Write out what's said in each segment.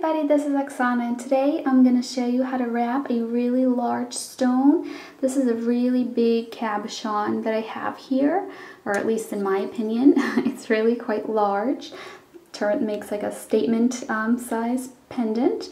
everybody, this is Oksana, and today I'm going to show you how to wrap a really large stone. This is a really big cabochon that I have here, or at least in my opinion, it's really quite large. It makes like a statement size pendant.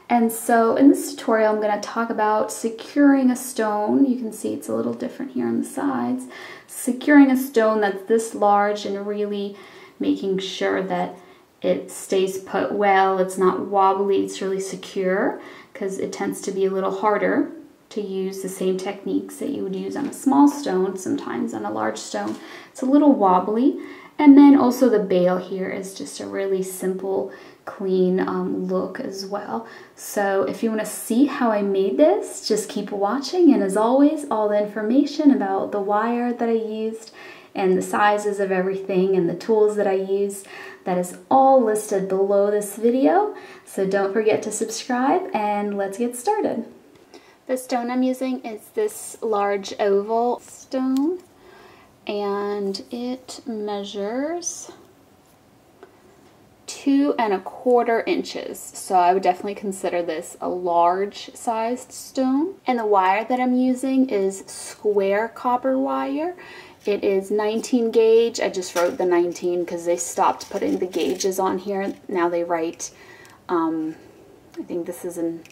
And so in this tutorial I'm going to talk about securing a stone. You can see it's a little different here on the sides. Securing a stone that's this large and really making sure that it stays put well, it's not wobbly, it's really secure, because it tends to be a little harder to use the same techniques that you would use on a small stone. Sometimes on a large stone it's a little wobbly. And then also the bail here is just a really simple, clean look as well. So if you want to see how I made this, just keep watching, and as always, all the information about the wire that I used and the sizes of everything and the tools that I used, that is all listed below this video. So don't forget to subscribe, and let's get started. The stone I'm using is this large oval stone, and it measures 2¼ inches. So I would definitely consider this a large sized stone. And the wire that I'm using is square copper wire. It is 19 gauge. I just wrote the 19 because they stopped putting the gauges on here. Now they write, I think this is in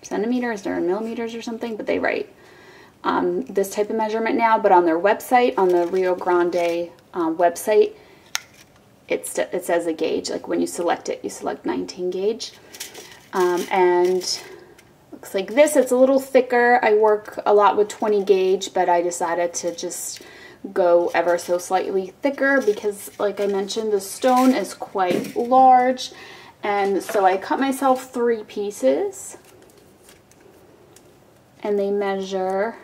centimeters or in millimeters or something, but they write this type of measurement now. But on their website, on the Rio Grande website, it says a gauge. Like when you select it, you select 19 gauge. And looks like this. It's a little thicker. I work a lot with 20 gauge, but I decided to just go ever so slightly thicker because, like I mentioned, the stone is quite large. And so I cut myself 3 pieces, and they measure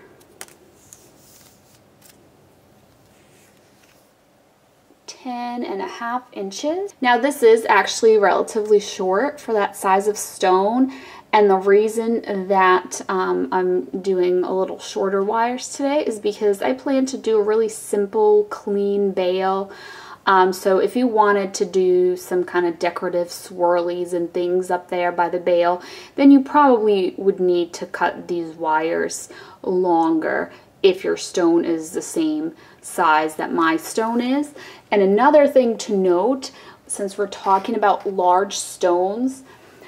10½ inches. Now this is actually relatively short for that size of stone, and the reason that I'm doing a little shorter wires today is because I plan to do a really simple, clean bail. So if you wanted to do some kind of decorative swirlies and things up there by the bail, then you probably would need to cut these wires longer if your stone is the same size that my stone is. And another thing to note, since we're talking about large stones,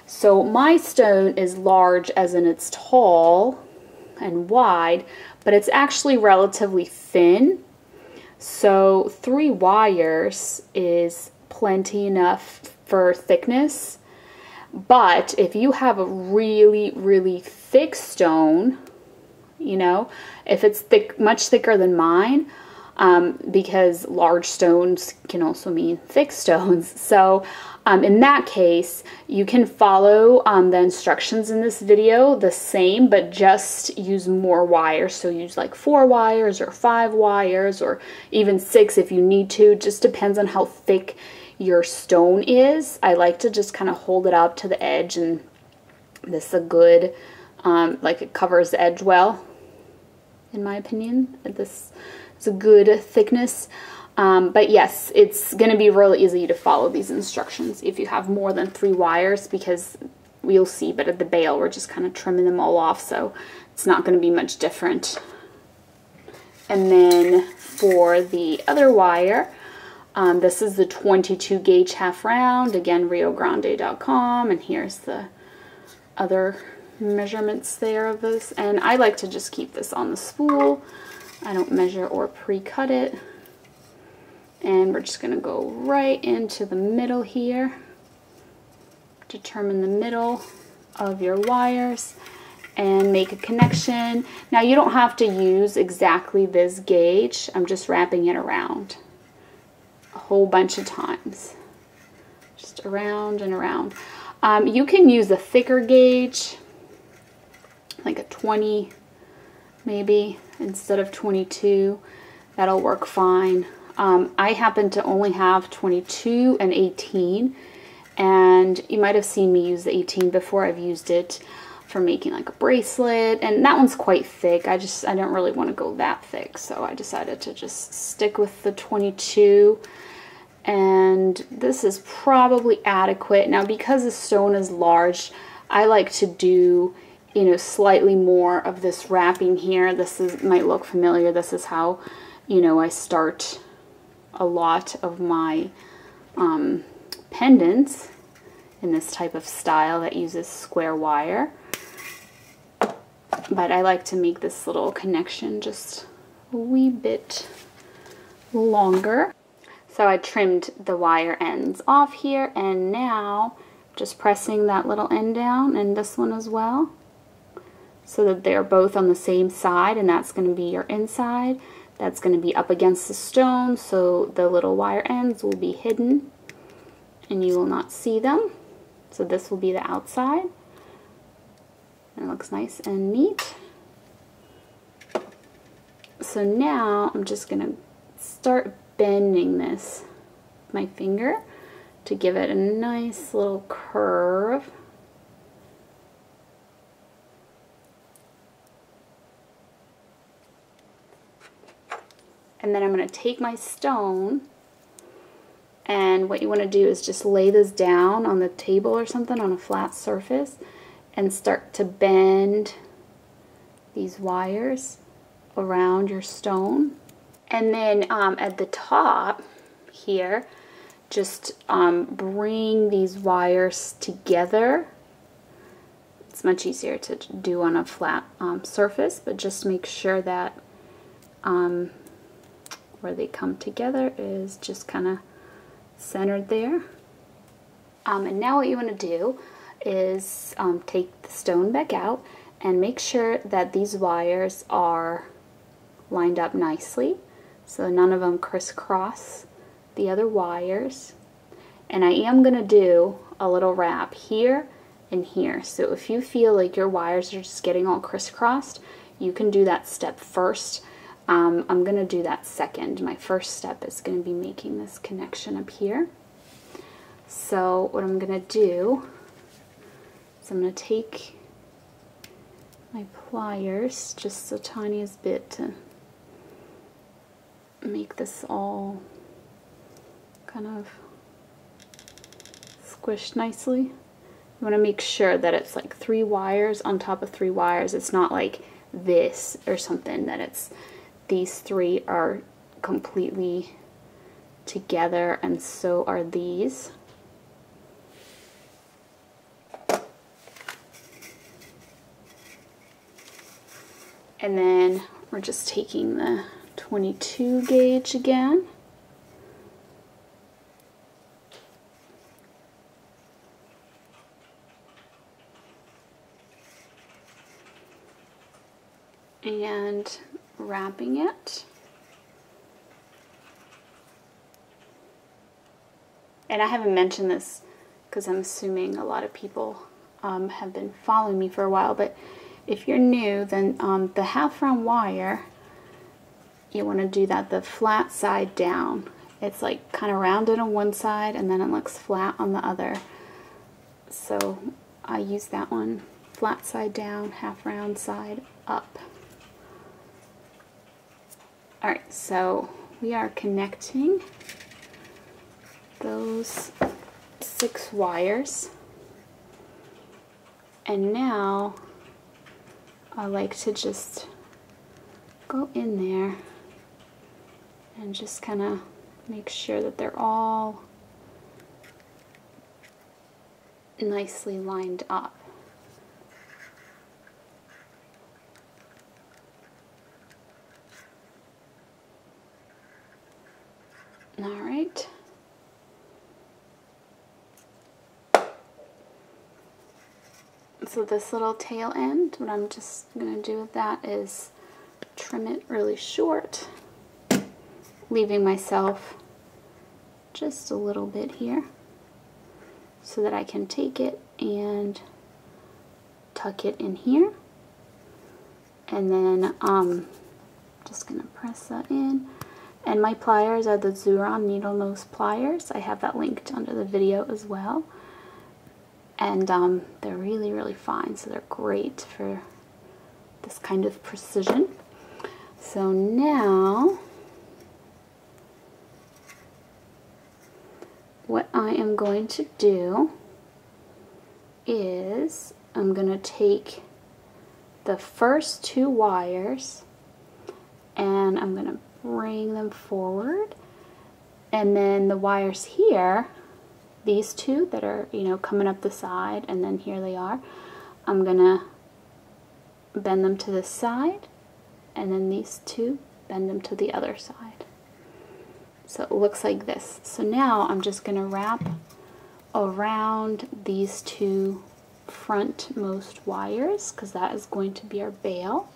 so my stone is large as in it's tall and wide, but it's actually relatively thin. So 3 wires is plenty enough for thickness. But if you have a really, really thick stone, you know, if it's thick, much thicker than mine, because large stones can also mean thick stones. So in that case, you can follow the instructions in this video the same, but just use more wires. So use like 4 wires or 5 wires or even 6 if you need to. It just depends on how thick your stone is. I like to just kind of hold it up to the edge, and this is a good, like it covers the edge well, in my opinion. This is a good thickness. But yes, it's going to be really easy to follow these instructions if you have more than 3 wires, because we'll see, but at the bail we're just kind of trimming them all off, so it's not going to be much different. And then for the other wire, this is the 22 gauge half round, again riogrande.com, and here's the other measurements there of this. And I like to just keep this on the spool. I don't measure or pre-cut it. And we're just going to go right into the middle here. Determine the middle of your wires and make a connection. Now you don't have to use exactly this gauge. I'm just wrapping it around a whole bunch of times. Just around and around. You can use a thicker gauge, like a 20 maybe, instead of 22. That'll work fine. I happen to only have 22 and 18, and you might have seen me use the 18 before. I've used it for making like a bracelet, and that one's quite thick. I don't really want to go that thick, so I decided to just stick with the 22. and this is probably adequate. Now, because the stone is large, I like to do, you know, slightly more of this wrapping here. This might look familiar. This is how, you know, I start a lot of my pendants in this type of style that uses square wire. But I like to make this little connection just a wee bit longer. So I trimmed the wire ends off here, and now just pressing that little end down, and this one as well, so that they're both on the same side, and that's going to be your inside. That's going to be up against the stone, so the little wire ends will be hidden and you will not see them. So this will be the outside. And it looks nice and neat. So now I'm just going to start bending this with my finger to give it a nice little curve. And then I'm going to take my stone, and what you want to do is just lay this down on the table or something on a flat surface and start to bend these wires around your stone. And then at the top here, just bring these wires together. It's much easier to do on a flat surface, but just make sure that where they come together is just kind of centered there. And now what you want to do is take the stone back out and make sure that these wires are lined up nicely, so none of them crisscross the other wires. And I am going to do a little wrap here and here, so if you feel like your wires are just getting all crisscrossed, you can do that step first. I'm going to do that second. My first step is going to be making this connection up here. So what I'm going to do is I'm going to take my pliers, just the tiniest bit, to make this all kind of squished nicely. You want to make sure that it's like 3 wires on top of 3 wires. It's not like this or something, that it's these 3 are completely together, and so are these. And then we're just taking the 22 gauge again. And wrapping it. And I haven't mentioned this because I'm assuming a lot of people have been following me for a while, but if you're new, then the half round wire, you want to do that the flat side down. It's like kind of rounded on one side and then it looks flat on the other. So I use that one, flat side down, half round side up. Alright, so we are connecting those 6 wires. And now I like to just go in there and just kind of make sure that they're all nicely lined up. All right. So this little tail end, what I'm just going to do with that is trim it really short, leaving myself just a little bit here so that I can take it and tuck it in here. And then just going to press that in. And my pliers are the Xuron needle nose pliers. I have that linked under the video as well. And they're really, really fine, so they're great for this kind of precision. So now what I am going to do is I'm going to take the first 2 wires and I'm going to bring them forward, and then the wires here, these 2 that are, you know, coming up the side, and then here they are, I'm going to bend them to this side, and then these 2, bend them to the other side. So it looks like this. So now I'm just going to wrap around these 2 frontmost wires, because that is going to be our bail.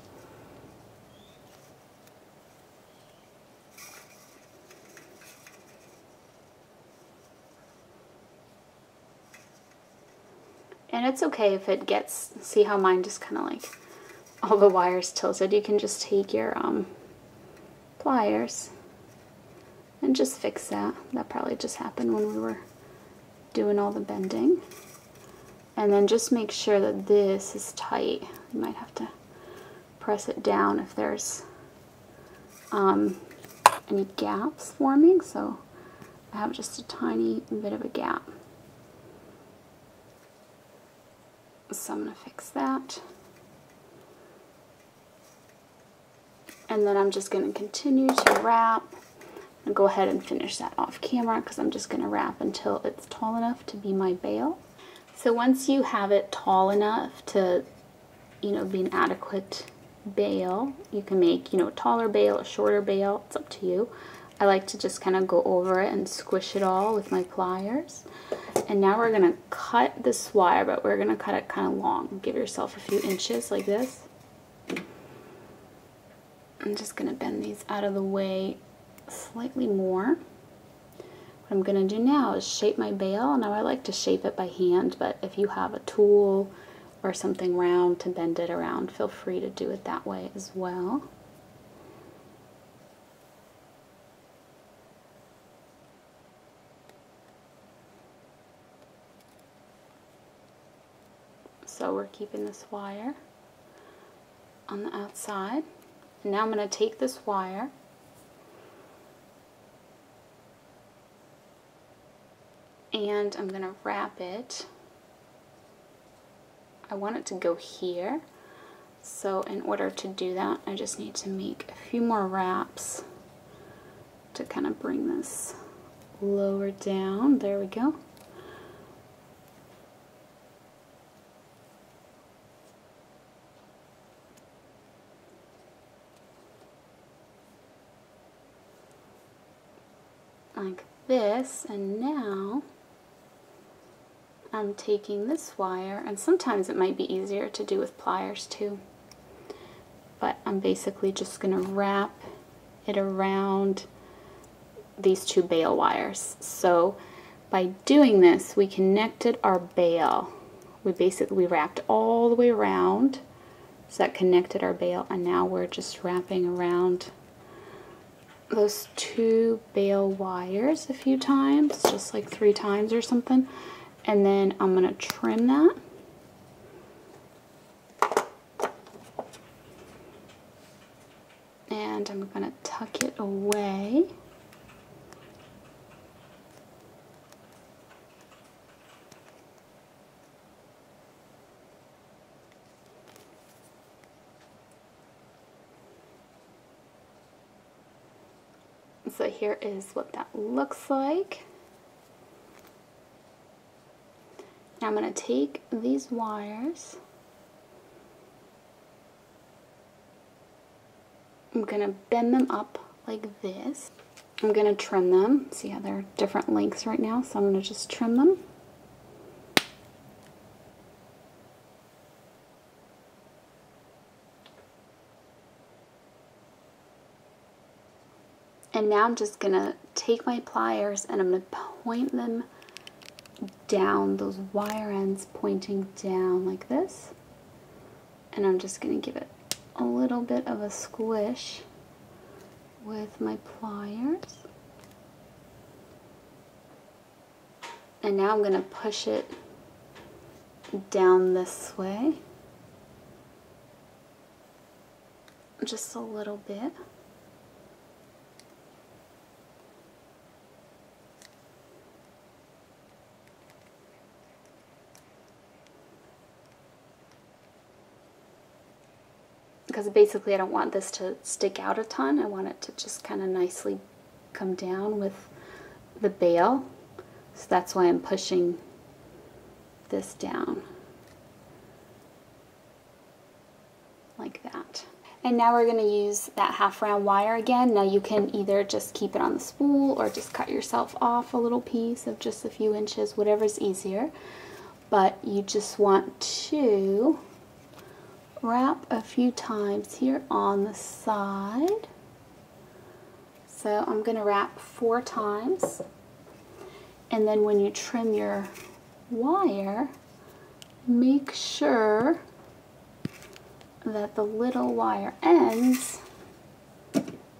And it's okay if it gets, see how mine just kind of like, all the wires tilted. You can just take your pliers and just fix that. That probably just happened when we were doing all the bending. And then just make sure that this is tight. You might have to press it down if there's any gaps forming. So I have just a tiny bit of a gap. So I'm going to fix that. And then I'm just going to continue to wrap and go ahead and finish that off camera, because I'm just going to wrap until it's tall enough to be my bail. So once you have it tall enough to, you know, be an adequate bail, you can make, you know, a taller bail, a shorter bail, it's up to you. I like to just kind of go over it and squish it all with my pliers. And now we're going to cut this wire, but we're going to cut it kind of long. Give yourself a few inches like this. I'm just going to bend these out of the way slightly more. What I'm going to do now is shape my bail. Now I like to shape it by hand, but if you have a tool or something round to bend it around, feel free to do it that way as well. So we're keeping this wire on the outside. And now I'm going to take this wire and I'm going to wrap it. I want it to go here. So in order to do that, I just need to make a few more wraps to kind of bring this lower down. There we go. Like this, and now I'm taking this wire, and sometimes it might be easier to do with pliers too, but I'm basically just going to wrap it around these 2 bail wires. So by doing this, we connected our bail. We wrapped all the way around, so that connected our bail, and now we're just wrapping around those 2 bail wires a few times, just like 3 times or something, and then I'm going to trim that. And I'm going to tuck it away. So here is what that looks like. Now I'm going to take these wires, I'm going to bend them up like this. I'm going to trim them. See how they're different lengths right now, so I'm going to just trim them. And now I'm just going to take my pliers and I'm going to point them down, those wire ends pointing down like this. And I'm just going to give it a little bit of a squish with my pliers. And now I'm going to push it down this way. Just a little bit. because basically I don't want this to stick out a ton. I want it to just kind of nicely come down with the bail. So that's why I'm pushing this down like that. And now we're going to use that half round wire again. Now you can either just keep it on the spool or just cut yourself off a little piece of just a few inches, whatever's easier. But you just want to wrap a few times here on the side. So I'm going to wrap 4 times. And then when you trim your wire, make sure that the little wire ends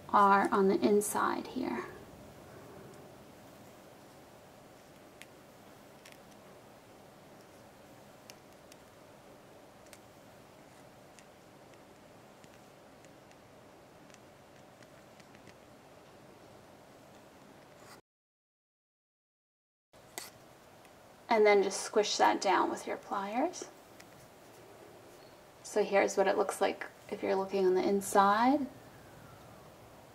are on the inside here. And then just squish that down with your pliers. So here's what it looks like if you're looking on the inside.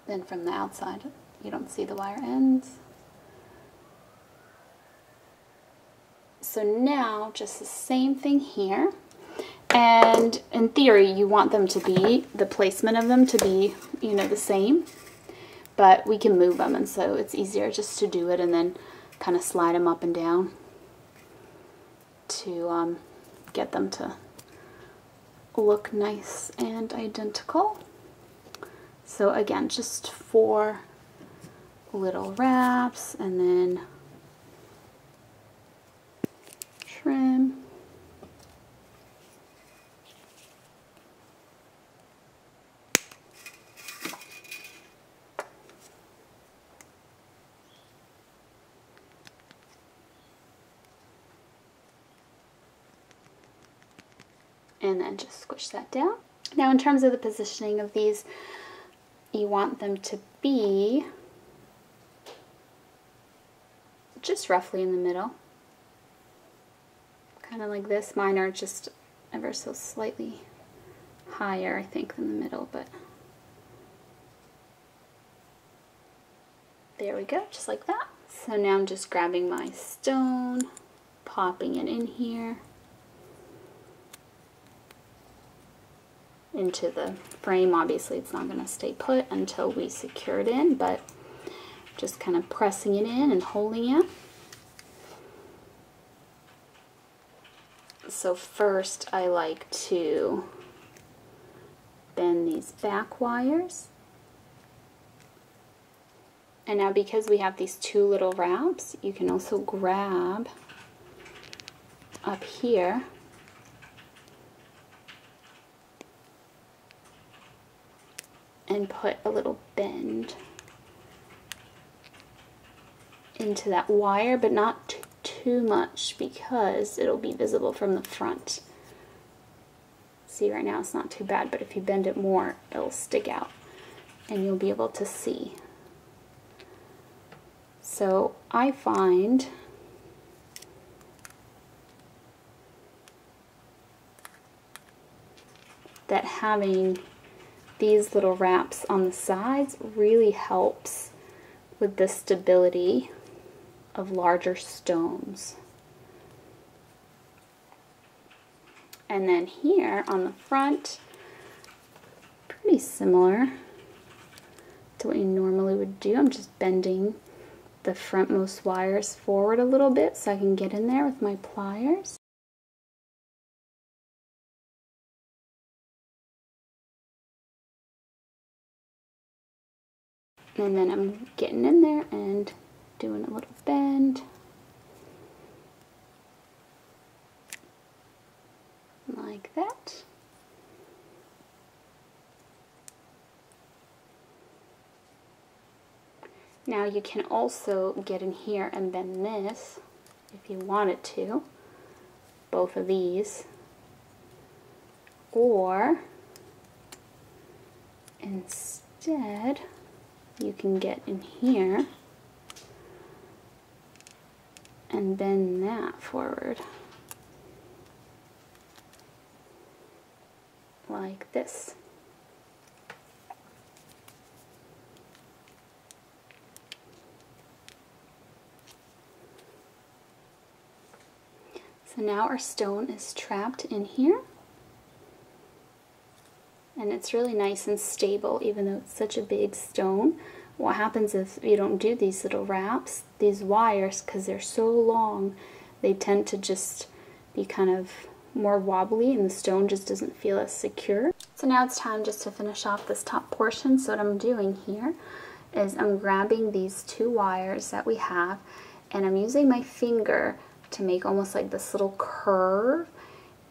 Then from the outside, you don't see the wire ends. So now, just the same thing here. And in theory, you want them to be, the placement of them to be, you know, the same. But we can move them, and so it's easier just to do it and then kind of slide them up and down to get them to look nice and identical. So again, just 4 little wraps and then trim. And then just squish that down. Now in terms of the positioning of these, you want them to be just roughly in the middle. Kind of like this. Mine are just ever so slightly higher, I think, than the middle, but there we go, just like that. So now I'm just grabbing my stone, popping it in here, into the frame. Obviously it's not going to stay put until we secure it in, but just kind of pressing it in and holding it. So first I like to bend these back wires. And now because we have these 2 little wraps, you can also grab up here and put a little bend into that wire, but not too much because it'll be visible from the front. See, right now it's not too bad, but if you bend it more, it'll stick out and you'll be able to see. So I find that having these little wraps on the sides really helps with the stability of larger stones. And then here on the front, pretty similar to what you normally would do. I'm just bending the frontmost wires forward a little bit so I can get in there with my pliers. And then I'm getting in there and doing a little bend. Like that. Now you can also get in here and bend this if you wanted to, both of these, or instead you can get in here and bend that forward like this. So now our stone is trapped in here. And it's really nice and stable, even though it's such a big stone. What happens if you don't do these little wraps, these wires, because they're so long, they tend to just be kind of more wobbly and the stone just doesn't feel as secure. So now it's time just to finish off this top portion. So what I'm doing here is I'm grabbing these two wires that we have and I'm using my finger to make almost like this little curve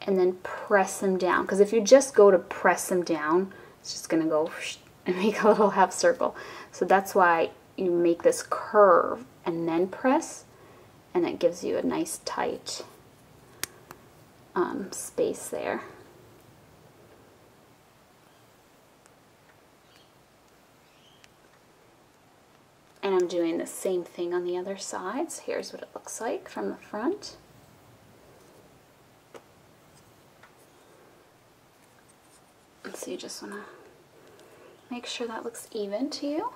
and then press them down. Because if you just go to press them down, it's just going to go and make a little half circle. So that's why you make this curve and then press, and it gives you a nice tight space there. And I'm doing the same thing on the other side. So here's what it looks like from the front. So you just want to make sure that looks even to you.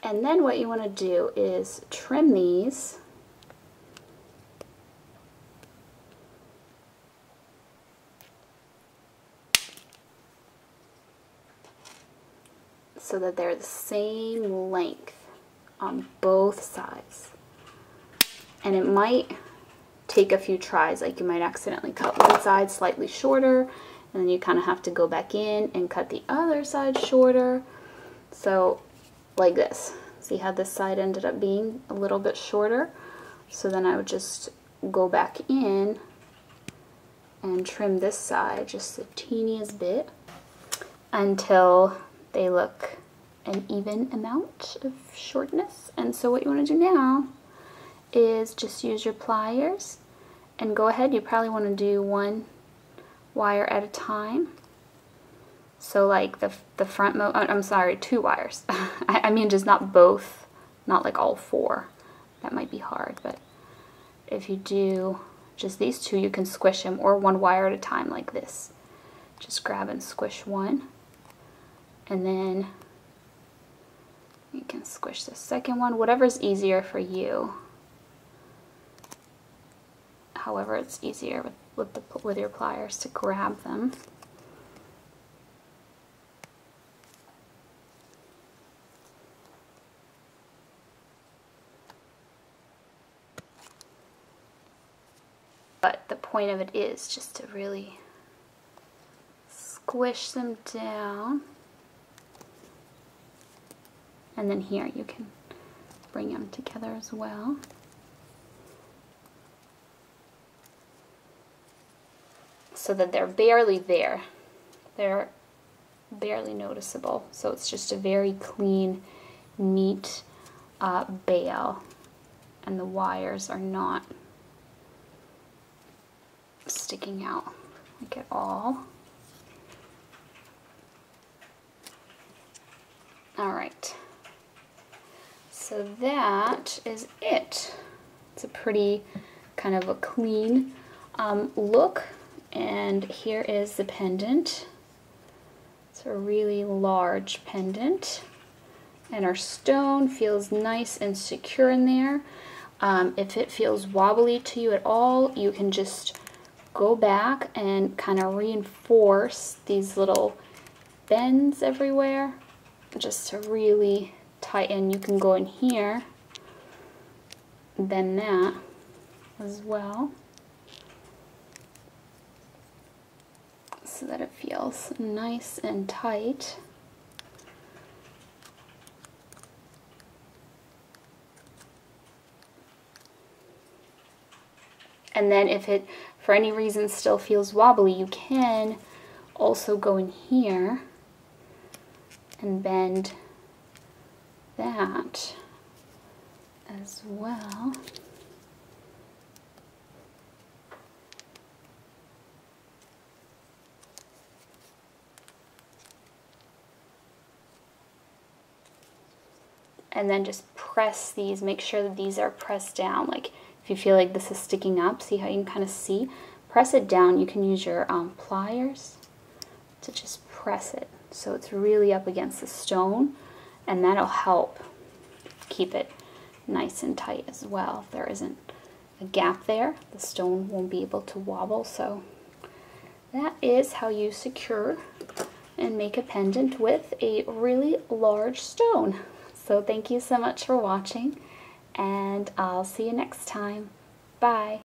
And then what you want to do is trim these so that they're the same length on both sides. And it might take a few tries, like you might accidentally cut one side slightly shorter, and then you kind of have to go back in and cut the other side shorter. So like this. See how this side ended up being a little bit shorter? So then I would just go back in and trim this side just the teeniest bit until they look an even amount of shortness. And so what you want to do now is just use your pliers and go ahead. You probably want to do one wire at a time. So like the front I'm sorry, 2 wires. I mean just not both, not like all 4. That might be hard, but if you do just these 2, you can squish them, or 1 wire at a time like this. Just grab and squish one, and then you can squish the second one, whatever's easier for you. However it's easier with your pliers to grab them. But the point of it is just to really squish them down. And then here you can bring them together as well. So that they're barely there. They're barely noticeable. So it's just a very clean, neat bale. And the wires are not sticking out like at all. Alright, so that is it. It's a pretty kind of a clean look, and here is the pendant. It's a really large pendant, and our stone feels nice and secure in there. If it feels wobbly to you at all, you can just go back and kind of reinforce these little bends everywhere just to really tighten. You can go in here, bend that as well so that it feels nice and tight. And then if it, for any reason, still feels wobbly, you can also go in here and bend that as well. And then just press these, make sure that these are pressed down. Like if you feel like this is sticking up, see how you can kind of see? Press it down. You can use your pliers to just press it so it's really up against the stone, and that'll help keep it nice and tight as well if a gap there, the stone won't be able to wobble. So that is how you secure and make a pendant with a really large stone. So thank you so much for watching, and I'll see you next time. Bye.